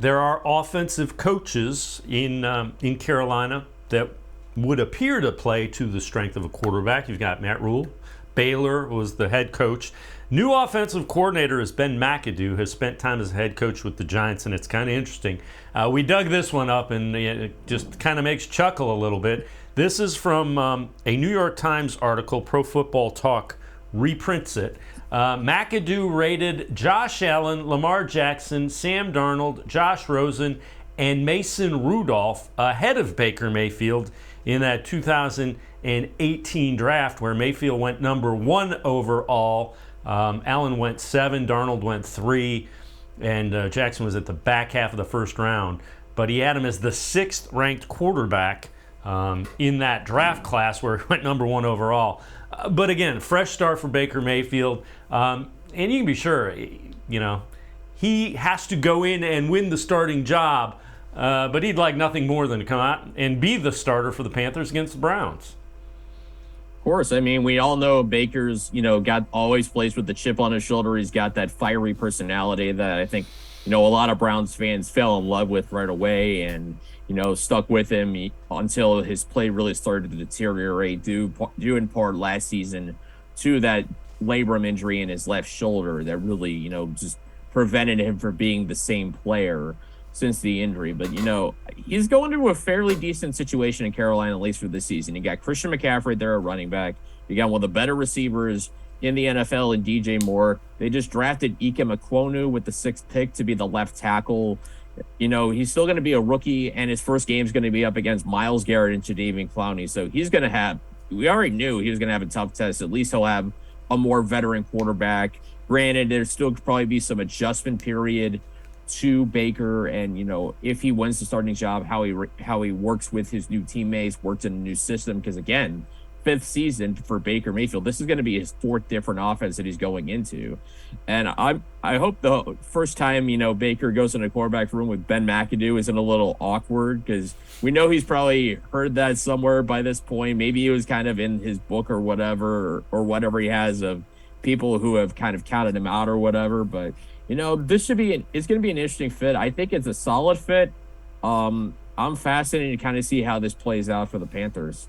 there are offensive coaches in Carolina that would appear to play to the strength of a quarterback. You've got Matt Rule. Baylor was the head coach. New offensive coordinator is Ben McAdoo, has spent time as a head coach with the Giants, and it's kind of interesting. We dug this one up, and it just kind of makes you chuckle a little bit. This is from a New York Times article. Pro Football Talk reprints it. McAdoo rated Josh Allen, Lamar Jackson, Sam Darnold, Josh Rosen, and Mason Rudolph ahead of Baker Mayfield in that 2018 draft, where Mayfield went number 1 overall. Allen went 7, Darnold went 3, and Jackson was at the back half of the first round. But he had him as the 6th ranked quarterback in that draft class, where he went number 1 overall. But again, fresh start for Baker Mayfield. And you can be sure, he has to go in and win the starting job. But he'd like nothing more than to come out and be the starter for the Panthers against the Browns. Of course. I mean, we all know Baker's, always plays with the chip on his shoulder. He's got that fiery personality that I think, a lot of Browns fans fell in love with right away and, stuck with him until his play really started to deteriorate due in part last season to that labrum injury in his left shoulder that really, just prevented him from being the same player since the injury. But, he's going to a fairly decent situation in Carolina, at least for this season. You got Christian McCaffrey there, a running back. You got one of the better receivers in the NFL in DJ Moore. They just drafted Ike Ekwonu with the 6th pick to be the left tackle. He's still going to be a rookie, and his first game is going to be up against Myles Garrett and Jadeveon Clowney. So he's going to have, we already knew he was going to have a tough test. At least he'll have a more veteran quarterback. Granted, there's still probably be some adjustment period to Baker, and if he wins the starting job, how he works with his new teammates, works in a new system. Because again, 5th season for Baker Mayfield, this is going to be his 4th different offense that he's going into, and I hope the first time Baker goes in a quarterback room with Ben McAdoo isn't a little awkward, because we know he's probably heard that somewhere by this point. Maybe it was kind of in his book or whatever, or whatever he has of people who have kind of counted him out or whatever, but. This should be it's going to be an interesting fit. I think it's a solid fit. I'm fascinated to kind of see how this plays out for the Panthers.